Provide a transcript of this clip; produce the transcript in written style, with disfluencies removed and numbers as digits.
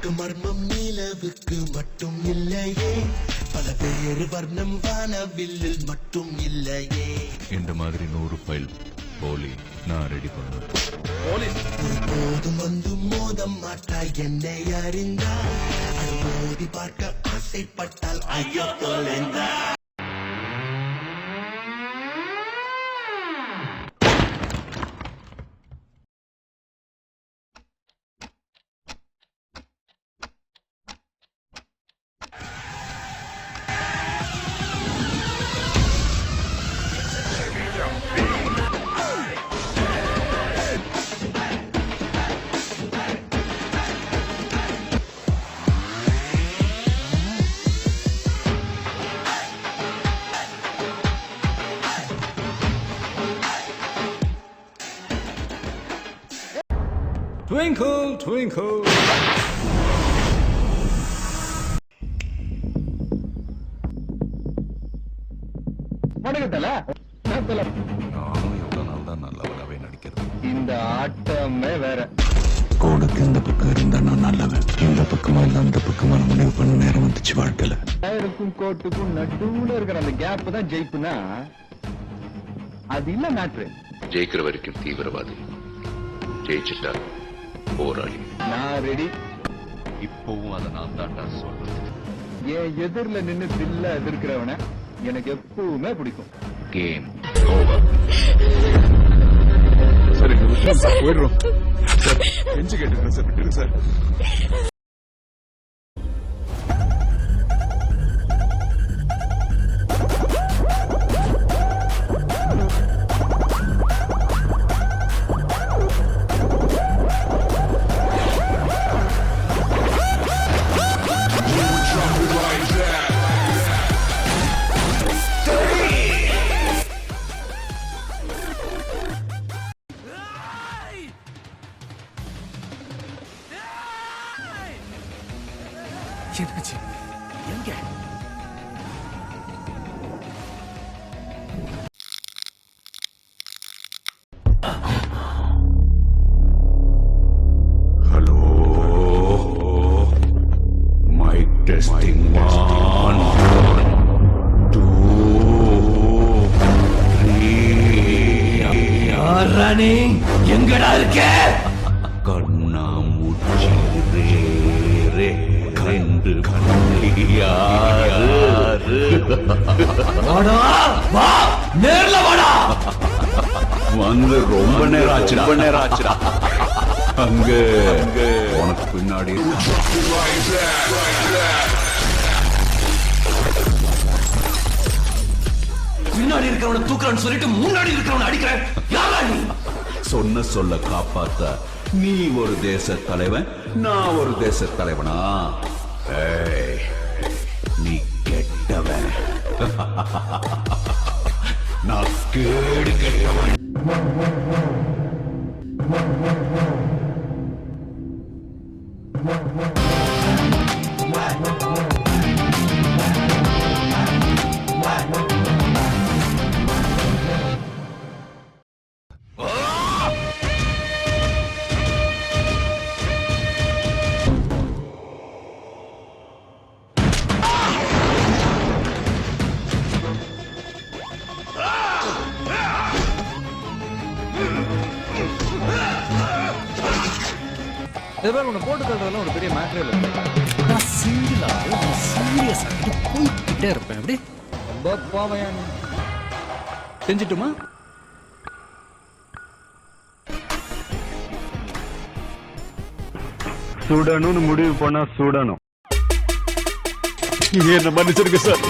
காட்டு மர்மம் நிலவுக்கு மட்டும் இல்லையே, பல பேரு வர்ணம் வானவில்லில் மட்டும் இல்லையே. இந்த மாதிரி 100 ஃபைல் போலி நான் ரெடி பண்ணுவேன். ஒருபோதும் வந்து மோத மாட்டாய் என்னை அறிந்தா, மோதி பார்க்க ஆசைப்பட்டால் ஐயோ தொலைந்தா. Twinkle, twinkle. வணக்கத்தல நானும் எவ்வளவு நாள் தான் நல்லவனாவே நடிக்கிறது. இந்த ஆட்டமே வேற. கோடுக்கு இந்த பக்கம் இருந்தா நான் நல்லவன், இந்த பக்கமா இல்ல அந்த பக்கமா முடிவு பண்ண நேரம் வந்துச்சு வாழ்க்கையில. டயருக்கும் கோட்டுக்கும் நடுவுல இருக்கிற அந்த கேப் தான் ஜெயிப்புனா அது இல்ல மேட்ரு. ஜெயிக்கிற வரைக்கும் தீவிரவாதி, ஜெயிச்சுட்டா போராளி. நான் ரெடி. இப்பவும் அதை நான் தாண்டா சொல்றது. என் எதிரில நின்னு தில்ல எதிர்க்கிறவன எனக்கு எப்பவுமே பிடிக்கும். Game over. சரி போயிடுறோம் சார். கெஞ்சி கேட்டுக்கிறேன் சார், விட்டுருங்க சார். என்னாச்சு? எங்க? Hello, mic testing 1 2 3. யாரானே? எங்கடா இருக்க? கண்ணாமூச்சி ரே ரே கண்டு கண்டியாரு. வாடா, வா, நேர்ல வாடா. வந்து ரொம்ப நேரம் ஆச்சுடா. அங்க உனக்கு பின்னாடி பின்னாடி இருக்கிறவனை தூக்குறான்னு சொல்லிட்டு முன்னாடி இருக்கிறவனை அடிக்கிறேன். யாரா நீ? சொன்ன சொல்ல காப்பாத்த நீ ஒரு தேச தலைவன், நான் ஒரு தேச தலைவனா? ஏய், நீ கெட்டவன். நான் கேடு கெட்டவன். உன்னை போட்டு தள்ளுறதுலாம் ஒரு பெரிய மேட்ரே இல்லை. நான் சிங்கிளா சீரியஸா போய்கிட்டே இருப்பேன். அப்படி ரொம்ப பாவையா நீ. செஞ்சிட்டுமா? சுடணும்னு முடிவு பண்ணா சுடணும். என்ன மன்னிச்சிருங்க சார்.